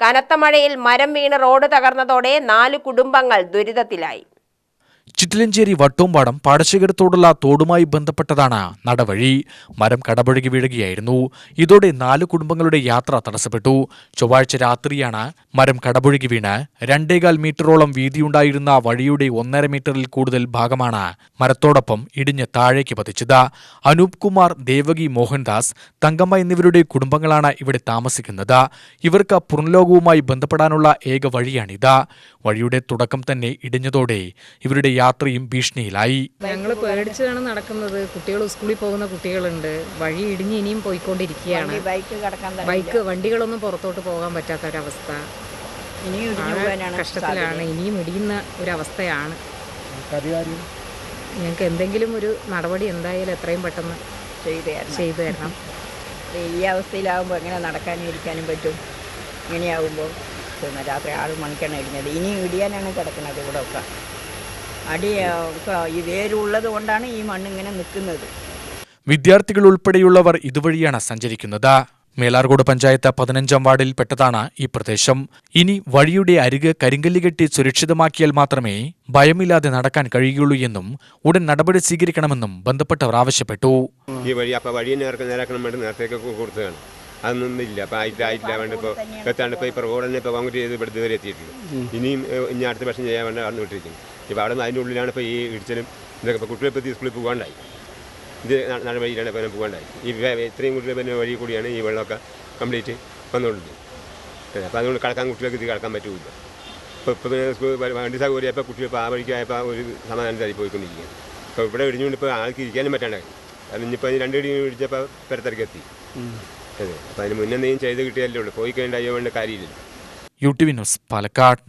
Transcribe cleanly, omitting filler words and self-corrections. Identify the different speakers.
Speaker 1: കനത്ത മഴയിൽ മരം വീണ് റോഡ് തകർന്നതോടെ 4 കുടുംബങ്ങൾ ദുരിതത്തിലായി.
Speaker 2: ചിറ്റിലഞ്ചേരി വട്ടോമ്പാടം പാടശേഖരത്തോടുള്ള തോടുമായി ബന്ധപ്പെട്ടതാണ് നടവഴി. മരം കടപുഴകി വീഴുകയായിരുന്നു. ഇതോടെ 4 കുടുംബങ്ങളുടെ യാത്ര തടസ്സപ്പെട്ടു. ചൊവ്വാഴ്ച രാത്രിയാണ് മരം കടപുഴകി വീണ് 2.25 മീറ്ററോളം വീതിയുണ്ടായിരുന്ന വഴിയുടെ 1.5 മീറ്ററിൽ കൂടുതൽ ഭാഗമാണ് മരത്തോടൊപ്പം ഇടിഞ്ഞ് താഴേക്ക് പതിച്ചത്. അനൂപ് കുമാർ, ദേവകി മോഹൻദാസ്, തങ്കമ്മ എന്നിവരുടെ കുടുംബങ്ങളാണ് ഇവിടെ താമസിക്കുന്നത്. ഇവർക്ക് പുറംലോകവുമായി ബന്ധപ്പെടാനുള്ള ഏക വഴിയാണിത്. വഴിയുടെ തുടക്കം തന്നെ ഇടിഞ്ഞതോടെ ഇവരുടെ യാത്രയും ഭീഷണിയിലായി.
Speaker 3: ഞങ്ങൾ പേടിച്ചാണ് നടക്കുന്നത്. കുട്ടികൾ സ്കൂളിൽ പോകുന്ന കുട്ടികളുണ്ട്. വഴി ഇടിഞ്ഞ് ഇനിയും പോയിക്കൊണ്ടിരിക്കുകയാണ്. വണ്ടികളൊന്നും പുറത്തോട്ട് പോകാൻ പറ്റാത്തൊരവസ്ഥ. കഷ്ടത്തിലാണ്. ഇനിയും ഇടിയുന്ന ഒരവസ്ഥയാണ്. ഞങ്ങൾക്ക് എന്തെങ്കിലും ഒരു നടപടി എന്തായാലും എത്രയും പെട്ടെന്ന് ചെയ്തു തരണം.
Speaker 4: ഈ അവസ്ഥയിലാവുമ്പോൾ എങ്ങനെ നടക്കാനും ഇരിക്കാനും പറ്റും? ഇങ്ങനെയാവുമ്പോൾ രാത്രി 6 മണിക്കാണ് ഇടിഞ്ഞത്. ഇനിയും ഇടിയാനാണ് കിടക്കുന്നത്. ഇവിടെ ഒക്കെ അടി ഈ വേരുള്ളത് കൊണ്ടാണ് ഈ മണ്ണിങ്ങനെ നിൽക്കുന്നത്.
Speaker 2: വിദ്യാർത്ഥികൾ ഉൾപ്പെടെയുള്ളവർ ഇതുവഴിയാണ് സഞ്ചരിക്കുന്നത്. മേലാർകോട് പഞ്ചായത്ത് 15-ാം വാർഡിൽ പെട്ടതാണ് ഈ പ്രദേശം. ഇനി വഴിയുടെ അരിക് കരിങ്കല്ല് കെട്ടി സുരക്ഷിതമാക്കിയാൽ മാത്രമേ ഭയമില്ലാതെ നടക്കാൻ കഴിയുള്ളൂ എന്നും ഉടൻ നടപടി സ്വീകരിക്കണമെന്നും ബന്ധപ്പെട്ടവർ ആവശ്യപ്പെട്ടു.
Speaker 5: ഈ വഴി വഴി നേരാക്കണം വേണ്ടി നേരത്തേക്ക് കൊടുത്തതാണ്. അതൊന്നും ഇല്ല. അപ്പോൾ ആയിട്ടില്ല വേണ്ട. ഇപ്പോൾ എത്താണ്ട് ഇപ്പോൾ റോഡ് തന്നെ ഇപ്പോൾ കോൺക്രീറ്റ് ചെയ്ത് ഇവിടെ ഇതുവരെ എത്തിയിട്ടില്ല. ഇനിയും ഇനി അടുത്ത വർഷം ചെയ്യാൻ വേണ്ടി നടന്നു വിട്ടിരിക്കുന്നു. ഇപ്പോൾ അവിടെ അതിൻ്റെ ഉള്ളിലാണ് ഇപ്പോൾ ഈ ഇടിച്ചലും ഇതൊക്കെ. ഇപ്പോൾ കുട്ടികളെ പറ്റി സ്കൂളിൽ പോകാണ്ടായി. ഇത് നടവഴിയിലാണ് ഇപ്പോൾ പോകാണ്ടായി. ഈ ഇത്രയും കുട്ടികളെ പിന്നെ വഴി കൂടിയാണ് ഈ വെള്ളമൊക്കെ കംപ്ലീറ്റ് വന്നുകൊണ്ടിരുന്നത്. അപ്പോൾ അതുകൊണ്ട് കിടക്കാൻ കുട്ടികൾക്ക് ഇത് കിടക്കാൻ പറ്റില്ല. ഇപ്പോൾ സ്കൂൾ വണ്ടി സൗകര്യം ഇപ്പോൾ കുട്ടികൾ ഇപ്പോൾ ആ വഴിക്കായപ്പോൾ ഒരു സമാധാനത്തിൽ പോയിക്കൊണ്ടിരിക്കുകയാണ്. അപ്പോൾ ഇവിടെ ഇടിഞ്ഞുകൊണ്ട് ഇപ്പോൾ ആൾക്ക് ഇരിക്കാനും പറ്റാണ്ടായി. കാരണം ഇനിയിപ്പോൾ 2 ഇടി ഇടിച്ചപ്പോൾ പെരത്തിറക്കി എത്തി. അതെ. അപ്പോൾ അതിന് മുന്നേ ചെയ്ത് കിട്ടിയല്ലേ ഉള്ളൂ. പോയി കഴിഞ്ഞാൽ വേണ്ട കാര്യമില്ല.
Speaker 2: UTV news, Palakkad.